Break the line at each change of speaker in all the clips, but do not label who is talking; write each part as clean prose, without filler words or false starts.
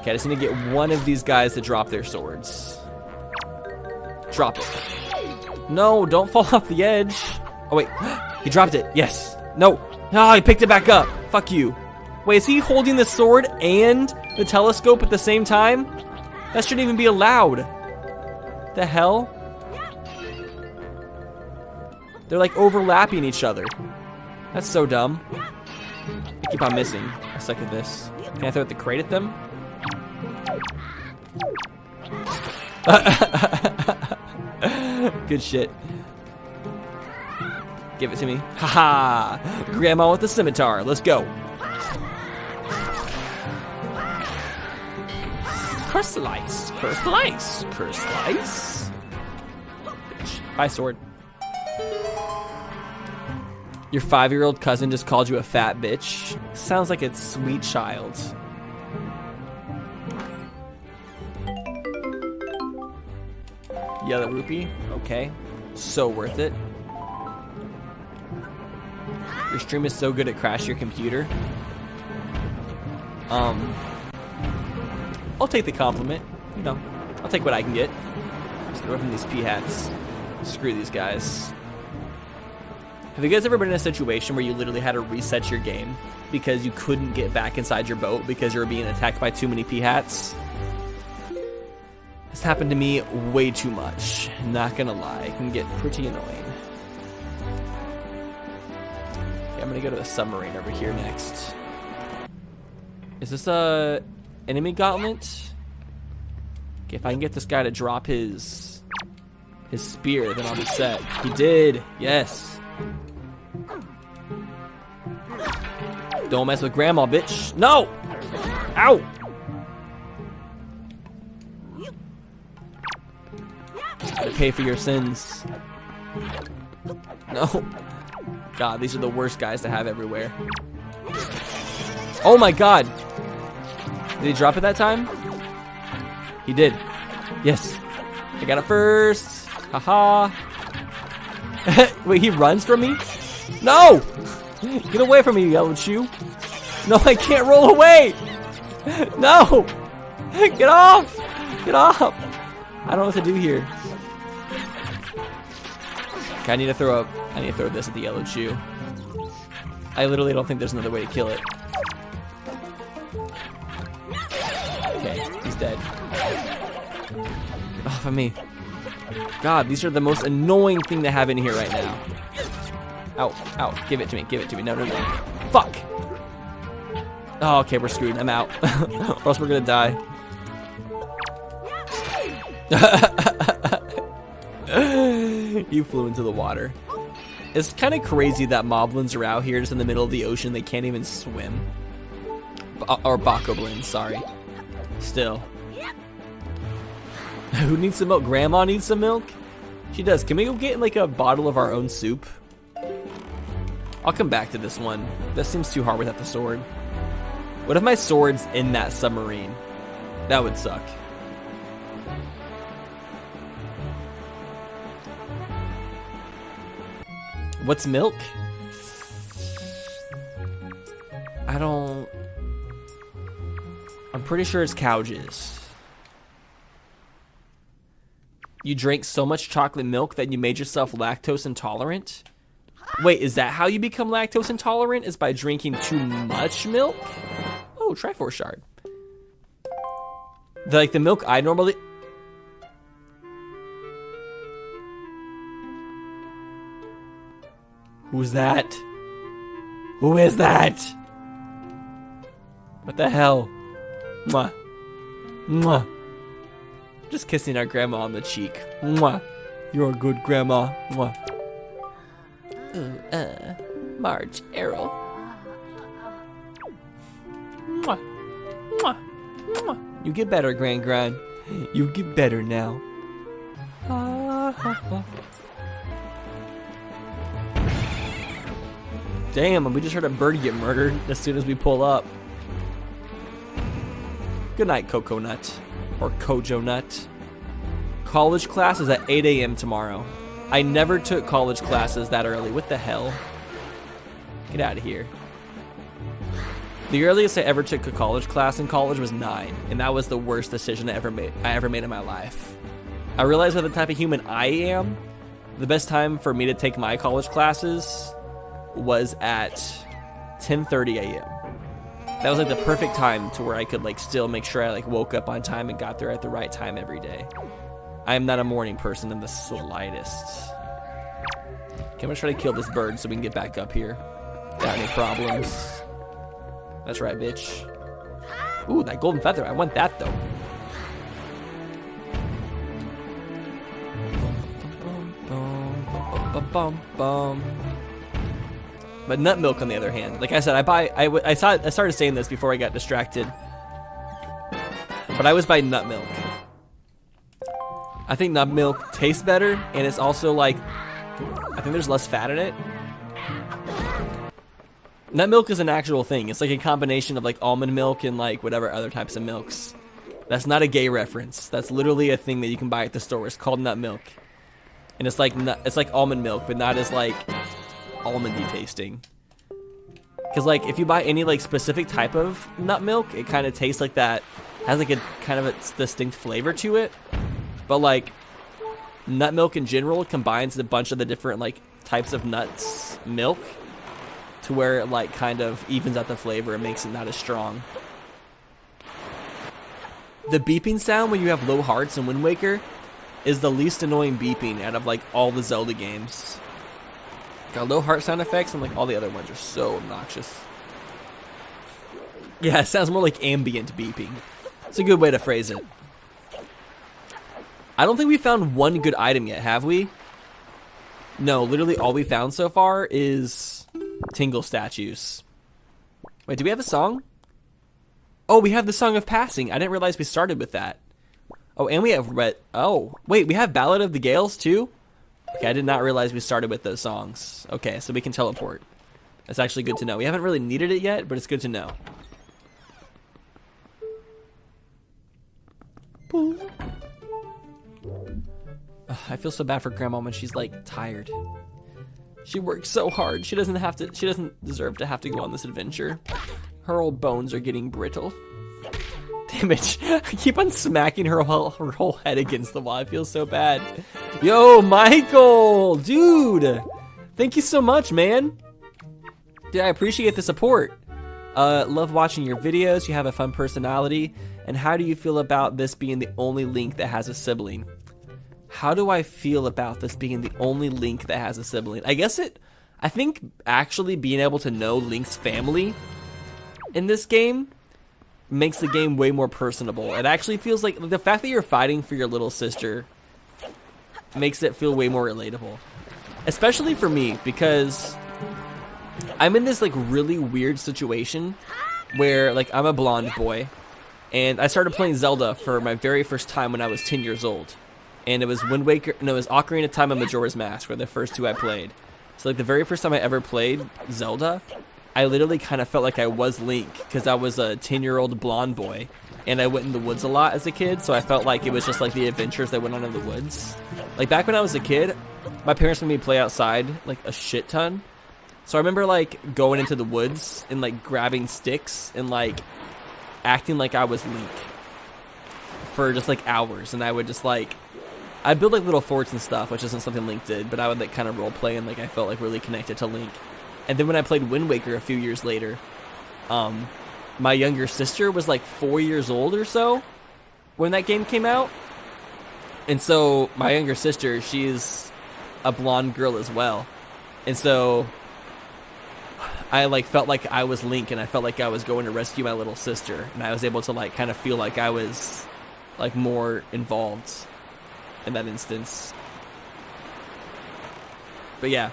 Okay, I just need to get one of these guys to drop their swords. Drop it. No, don't fall off the edge. Oh, wait. He dropped it. Yes. No. Oh, he picked it back up. Fuck you. Wait, is he holding the sword and the telescope at the same time? That shouldn't even be allowed. The hell? They're like overlapping each other. That's so dumb. I keep on missing. I suck at this. Can I throw the crate at them? Good shit. Give it to me. Haha! Grandma with the scimitar. Let's go. Curse slice. Curse slice. Curse slice. Bye, sword. Your 5-year-old cousin just called you a fat bitch. Sounds like it's sweet child. Yellow rupee. Okay. So worth it. Your stream is so good at crashing your computer. I'll take the compliment. You know, I'll take what I can get. Let's get away from these p-hats. Screw these guys. Have you guys ever been in a situation where you literally had to reset your game because you couldn't get back inside your boat because you were being attacked by too many p-hats? This happened to me way too much. Not gonna lie, it can get pretty annoying. Okay, I'm gonna go to the submarine over here next. Is this a enemy gauntlet? Okay, if I can get this guy to drop his spear, then I'll be set. He did, yes. Don't mess with grandma, bitch. No! Ow! Gotta pay for your sins. No. God, these are the worst guys to have everywhere. Oh my god! Did he drop it that time? He did. Yes. I got it first. Haha. Wait, he runs from me? No! Get away from me, you yellow shoe. No, I can't roll away! No! Get off! Get off! I don't know what to do here. Okay, I need to throw this at the yellow shoe. I literally don't think there's another way to kill it. Okay, he's dead. Get off of me. God, these are the most annoying thing to have in here right now. Ow, ow, give it to me, give it to me. No, no, no. Fuck! Oh, okay, we're screwed. I'm out. Or else we're gonna die. You flew into the water. It's kind of crazy that moblins are out here just in the middle of the ocean. They can't even swim. Or bokoblins, sorry. Still. Who needs some milk? Grandma needs some milk? She does. Can we go get like a bottle of our own soup? I'll come back to this one. That seems too hard without the sword. What if my sword's in that submarine? That would suck. What's milk? I'm pretty sure it's cow jizz. You drank so much chocolate milk that you made yourself lactose intolerant? Wait, is that how you become lactose intolerant? Is by drinking too much milk? Oh, triforce shard. The milk I normally... Who's that? Who is that? What the hell? Mwah. Mwah. Just kissing our grandma on the cheek. Mwah. You're a good grandma. Mwah. Ooh, Marge, Errol. Mwah. Mwah. Mwah. You get better, Gran. You get better now. Damn, we just heard a bird get murdered as soon as we pull up. Good night, Coco Nut. Or Kojo Nut. College class is at 8 a.m. tomorrow. I never took college classes that early. What the hell? Get out of here. The earliest I ever took a college class in college was 9, and that was the worst decision I ever made in my life. I realized with the type of human I am, the best time for me to take my college classes was at 10:30 a.m. That was like the perfect time to where I could like still make sure I like woke up on time and got there at the right time every day. I am not a morning person in the slightest. Okay, I'm gonna try to kill this bird so we can get back up here without any problems. That's right, bitch. Ooh, that golden feather. I want that though. But nut milk, on the other hand, like I said, I started saying this before I got distracted, but I was by nut milk. I think nut milk tastes better, and it's also like, I think there's less fat in it. Nut milk is an actual thing. It's like a combination of like almond milk and like whatever other types of milks. That's not a gay reference. That's literally a thing that you can buy at the store. It's called nut milk. And it's like almond milk, but not as like almondy tasting. Because like if you buy any like specific type of nut milk, it kind of tastes like that, has like a kind of a distinct flavor to it. But like nut milk in general combines a bunch of the different like types of nuts milk to where it like kind of evens out the flavor and makes it not as strong. The beeping sound when you have low hearts in Wind Waker is the least annoying beeping out of like all the Zelda games. Got low heart sound effects, and like all the other ones are so obnoxious. Yeah, it sounds more like ambient beeping. It's a good way to phrase it. I don't think we found one good item yet, have we? No, literally all we found so far is tingle statues. Wait, do we have a song? Oh, we have the Song of Passing. I didn't realize we started with that. Oh, and we have oh, wait, we have Ballad of the Gales too? Okay, I did not realize we started with those songs. Okay, so we can teleport. That's actually good to know. We haven't really needed it yet, but it's good to know. I feel so bad for Grandma when she's like tired. She works so hard. She doesn't deserve to have to go on this adventure. Her old bones are getting brittle. Damn it. I keep on smacking her whole head against the wall. I feel so bad. Yo, Michael! Dude! Thank you so much, man. Dude, I appreciate the support. Love watching your videos. You have a fun personality. And how do you feel about this being the only Link that has a sibling? How do I feel about this being the only Link that has a sibling? I think actually being able to know Link's family in this game makes the game way more personable. It actually feels like the fact that you're fighting for your little sister makes it feel way more relatable. Especially for me, because I'm in this like really weird situation where like I'm a blonde boy and I started playing Zelda for my very first time when I was 10 years old. And it was Wind Waker, no, it was Ocarina of Time and Majora's Mask were the first two I played. So like the very first time I ever played Zelda, I literally kind of felt like I was Link because I was a 10-year-old blonde boy and I went in the woods a lot as a kid, so I felt like it was just like the adventures that went on in the woods. Like back when I was a kid, my parents made me play outside like a shit ton. So I remember like going into the woods and like grabbing sticks and like acting like I was Link for just like hours, and I would just like I'd build like little forts and stuff, which isn't something Link did, but I would like kind of role play and like I felt like really connected to Link. And then when I played Wind Waker a few years later, my younger sister was like 4 years old or so when that game came out. And so my younger sister, she's a blonde girl as well. And so I like felt like I was Link, and I felt like I was going to rescue my little sister. And I was able to like kind of feel like I was like more involved in that instance. But yeah.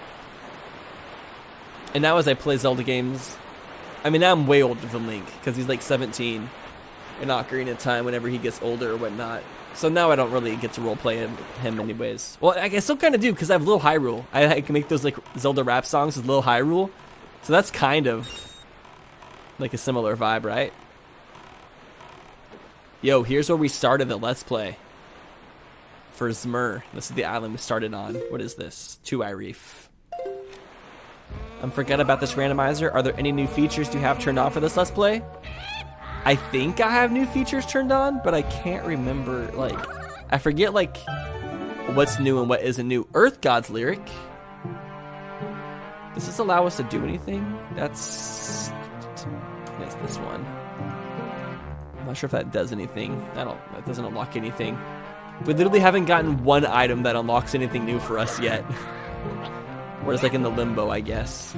And now as I play Zelda games, I mean, now I'm way older than Link, because he's like 17 in Ocarina of Time whenever he gets older or whatnot. So now I don't really get to roleplay him anyways. Well, I still kind of do, because I have Little Hyrule. I can make those like Zelda rap songs with Little Hyrule. So that's kind of like a similar vibe, right? Yo, here's where we started the Let's Play. For Zmur. This is the island we started on. What is this? Two-Eye Reef. Forget about this randomizer. Are there any new features you have turned on for this Let's Play? I think I have new features turned on, but I can't remember, like, I forget, like, what's new and what isn't new. Earth God's lyric. Does this allow us to do anything? That's this one. I'm not sure if that does anything. That doesn't unlock anything. We literally haven't gotten one item that unlocks anything new for us yet. We're just like in the limbo, I guess.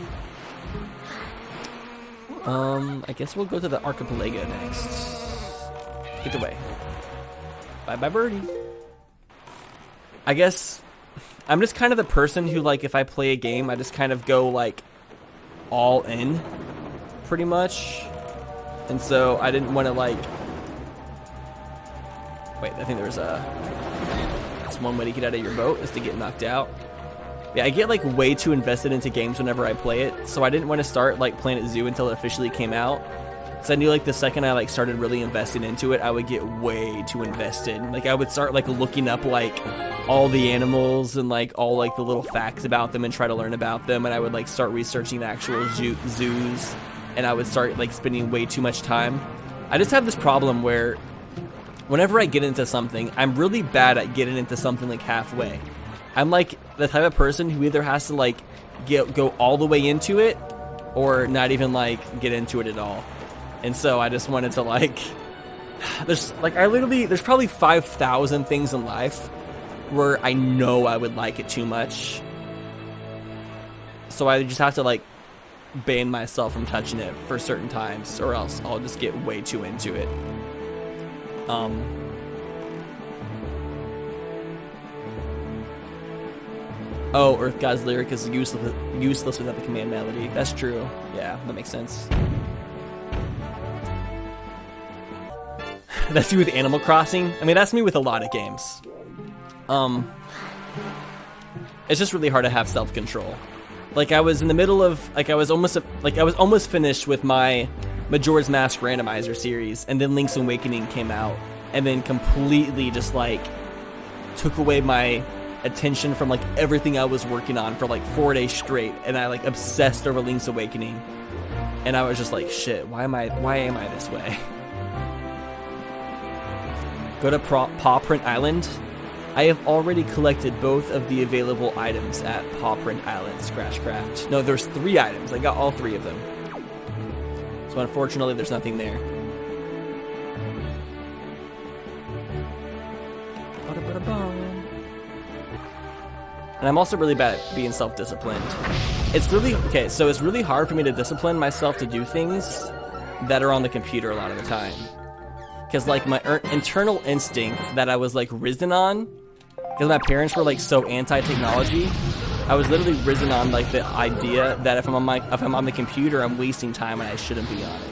I guess we'll go to the archipelago next. Get away. Bye bye birdie. I guess I'm just kind of the person who, like, if I play a game, I just kind of go like all in pretty much. And so I didn't want to, like, wait, I think there's that's one way to get out of your boat, is to get knocked out. Yeah, I get, like, way too invested into games whenever I play it, so I didn't want to start, like, Planet Zoo until it officially came out. So I knew, like, the second I, like, started really investing into it, I would get way too invested. Like, I would start, like, looking up, like, all the animals and, like, all, like, the little facts about them and try to learn about them, and I would, like, start researching the actual zoos, and I would start, like, spending way too much time. I just have this problem where whenever I get into something, I'm really bad at getting into something, like, halfway. I'm, like, the type of person who either has to, like, go all the way into it or not even, like, get into it at all. And so I just wanted to, like, there's probably 5,000 things in life where I know I would like it too much. So I just have to, like, ban myself from touching it for certain times, or else I'll just get way too into it. Oh, Earth God's lyric is useless without the command melody. That's true. Yeah, that makes sense. That's you with Animal Crossing. I mean, that's me with a lot of games. It's just really hard to have self-control. Like, I was in the middle of, like, I was almost finished with my Majora's Mask Randomizer series, and then Link's Awakening came out, and then completely just, like, took away my attention from, like, everything I was working on for, like, 4 days straight, and I, like, obsessed over Link's Awakening, and I was just like, shit, why am I this way? Go to Paw Print Island. I have already collected both of the available items at Paw Print Island Scratchcraft. No, there's 3 items. I got all 3 of them. So unfortunately, there's nothing there. And I'm also really bad at being self-disciplined. It's really hard for me to discipline myself to do things that are on the computer a lot of the time. Because, like, my internal instinct that I was, like, risen on, because my parents were, like, so anti-technology, I was literally risen on, like, the idea that if I'm on the computer, I'm wasting time and I shouldn't be on it.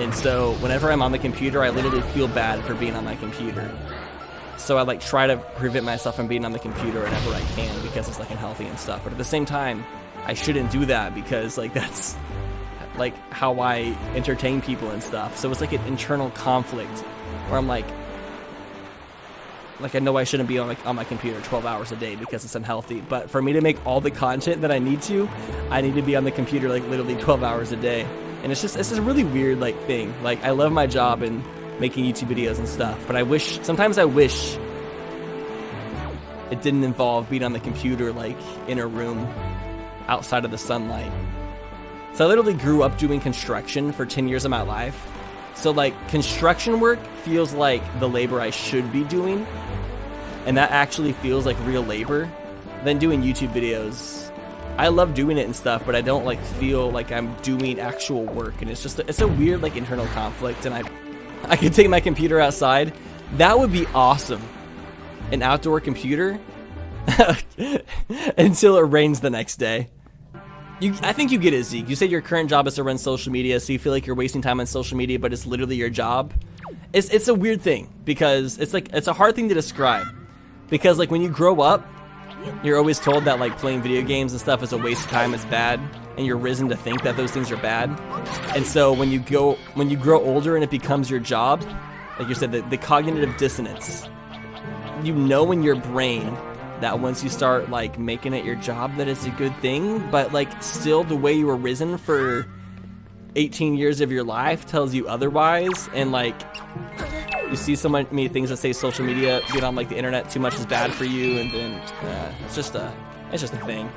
And so whenever I'm on the computer, I literally feel bad for being on my computer. So I, like, try to prevent myself from being on the computer whenever I can, because it's, like, unhealthy and stuff. But at the same time, I shouldn't do that because, like, that's, like, how I entertain people and stuff. So it's like an internal conflict where I'm like I know I shouldn't be on my computer 12 hours a day because it's unhealthy. But for me to make all the content that I need to be on the computer, like, literally 12 hours a day. And it's just a really weird, like, thing. Like, I love my job and making YouTube videos and stuff, but sometimes I wish it didn't involve being on the computer, like, in a room outside of the sunlight. So I literally grew up doing construction for 10 years of my life. So, like, construction work feels like the labor I should be doing, and that actually feels like real labor. Then doing YouTube videos, I love doing it and stuff, but I don't, like, feel like I'm doing actual work, and it's a weird, like, internal conflict. And I could take my computer outside. That would be awesome. An outdoor computer until it rains the next day. I think you get it, Zeke. You said your current job is to run social media, so you feel like you're wasting time on social media, but it's literally your job. It's a weird thing, because it's a hard thing to describe. Because, like, when you grow up, you're always told that, like, playing video games and stuff is a waste of time, it's bad, and you're risen to think that those things are bad. And so when you grow older and it becomes your job, like you said, the cognitive dissonance, you know in your brain that once you start like making it your job, that it's a good thing. But like still, the way you were risen for 18 years of your life tells you otherwise. And like you see so many things that say social media, being on like the internet too much is bad for you, and then it's just a thing.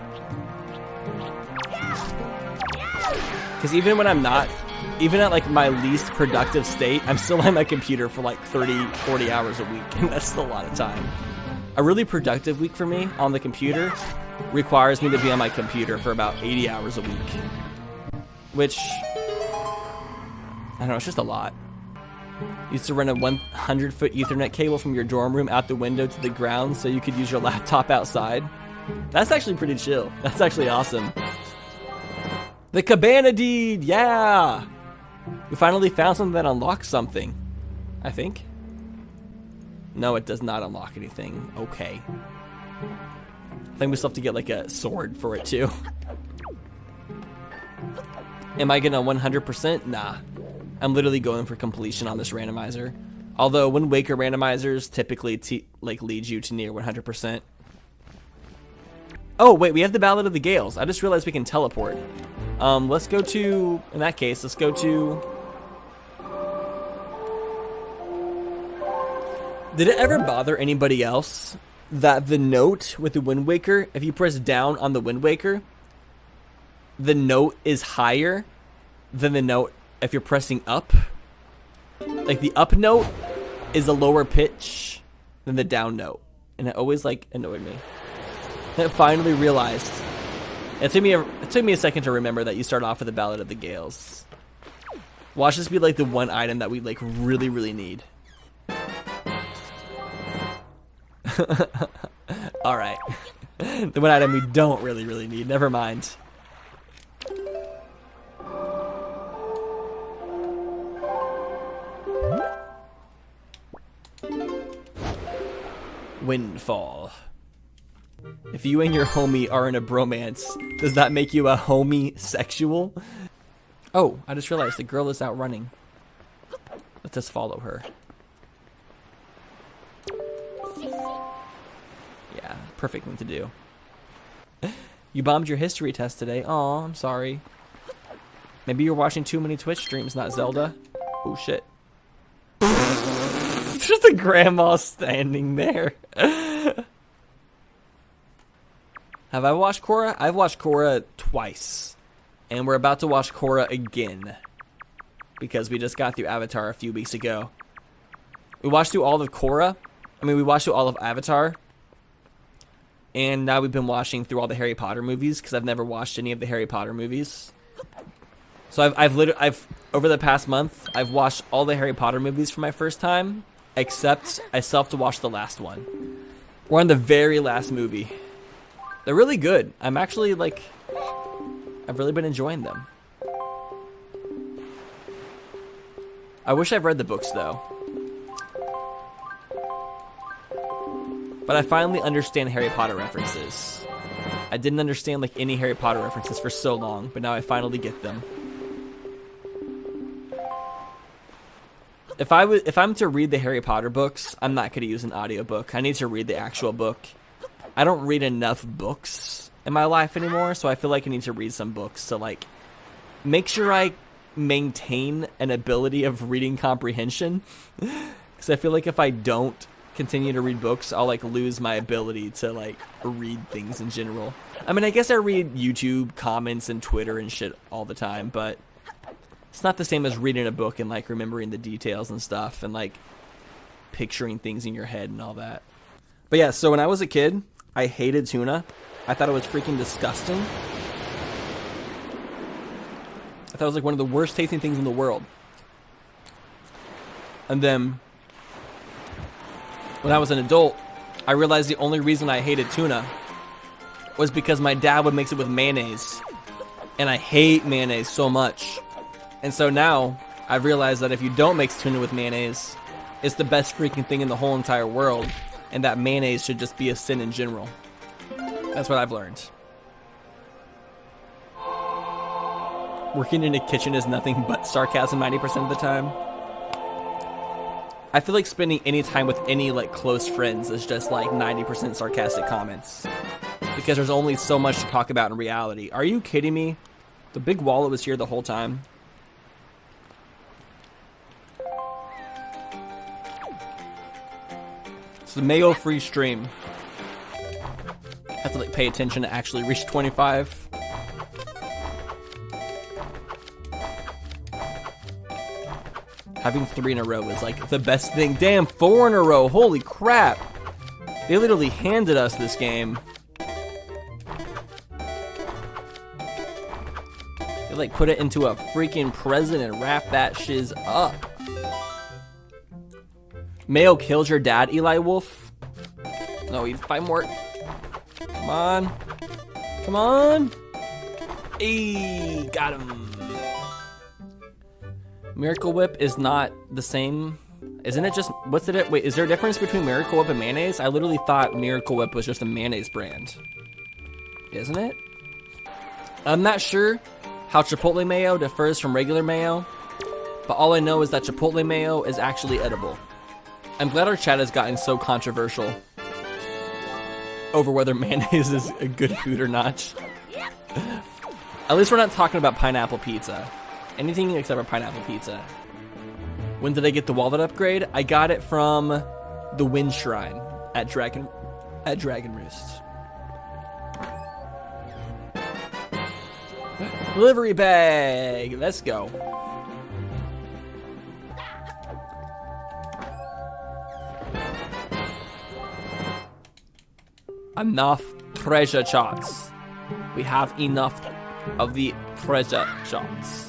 Because even when I'm not, even at like my least productive state, I'm still on my computer for like 30, 40 hours a week, and that's still a lot of time. A really productive week for me on the computer requires me to be on my computer for about 80 hours a week, which, I don't know, it's just a lot. Used to run a 100-foot Ethernet cable from your dorm room out the window to the ground so you could use your laptop outside. That's actually pretty chill. That's actually awesome. The Cabana Deed, yeah! We finally found something that unlocks something, I think. No, it does not unlock anything. Okay. I think we still have to get like a sword for it too. Am I gonna 100%? Nah. I'm literally going for completion on this randomizer. Although Wind Waker randomizers typically like lead you to near 100%. Oh wait, we have the Ballad of the Gales. I just realized we can teleport. Let's go to, in that case, let's go to... Did it ever bother anybody else that the note with the Wind Waker, if you press down on the Wind Waker, the note is higher than the note if you're pressing up? Like the up note is a lower pitch than the down note. And it always like annoyed me. And I finally realized. It took me a second to remember that you start off with the Ballad of the Gales. Watch this be like the one item that we like really, really need. Alright. The one item we don't really, really need. Never mind. Windfall. If you and your homie are in a bromance, does that make you a homie-sexual? Oh, I just realized the girl is out running. Let's just follow her. Yeah, perfect thing to do. You bombed your history test today. Aw, I'm sorry. Maybe you're watching too many Twitch streams, not Zelda. Oh shit. Just a grandma standing there. Have I watched Korra? I've watched Korra twice. And we're about to watch Korra again. Because we just got through Avatar a few weeks ago. We watched through all of Korra. I mean, we watched through all of Avatar. And now we've been watching through all the Harry Potter movies. Because I've never watched any of the Harry Potter movies. So I've over the past month, I've watched all the Harry Potter movies for my first time. Except I still have to watch the last one. We're on the very last movie. They're really good. I'm actually like, I've really been enjoying them. I wish I've read the books though. But I finally understand Harry Potter references. I didn't understand like any Harry Potter references for so long, but now I finally get them. If I'm to read the Harry Potter books, I'm not going to use an audiobook. I need to read the actual book. I don't read enough books in my life anymore, so I feel like I need to read some books to like make sure I maintain an ability of reading comprehension. Because I feel like if I don't continue to read books, I'll like lose my ability to like read things in general. I mean, I guess I read YouTube comments and Twitter and shit all the time, but it's not the same as reading a book and like remembering the details and stuff and like picturing things in your head and all that. But yeah, so when I was a kid, I hated tuna. I thought it was freaking disgusting. I thought it was like one of the worst tasting things in the world. And then when I was an adult, I realized the only reason I hated tuna was because my dad would mix it with mayonnaise. And I hate mayonnaise so much. And so now I've realized that if you don't mix tuna with mayonnaise, it's the best freaking thing in the whole entire world. And that mayonnaise should just be a sin in general. That's what I've learned. Working in a kitchen is nothing but sarcasm 90% of the time. I feel like spending any time with any like close friends is just like 90% sarcastic comments. Because there's only so much to talk about in reality. Are you kidding me? The big wallet was here the whole time. It's the Mayo free stream. Have to like pay attention to actually reach 25. Having 3 in a row is like the best thing. Damn, 4 in a row. Holy crap. They literally handed us this game. They like put it into a freaking present and wrap that shiz up. Mayo killed your dad, Eli Wolf. No, he's 5 more. Come on. Come on. Hey, got him. Miracle Whip is not the same. Isn't it just, what's it? Wait, is there a difference between Miracle Whip and mayonnaise? I literally thought Miracle Whip was just a mayonnaise brand. Isn't it? I'm not sure how Chipotle mayo differs from regular mayo, but all I know is that Chipotle mayo is actually edible. I'm glad our chat has gotten so controversial over whether mayonnaise is a good food or not. At least we're not talking about pineapple pizza. Anything except for pineapple pizza. When did I get the wallet upgrade? I got it from the Wind Shrine at Dragon Roost. Delivery bag. Let's go. Enough treasure charts. We have enough of the treasure charts.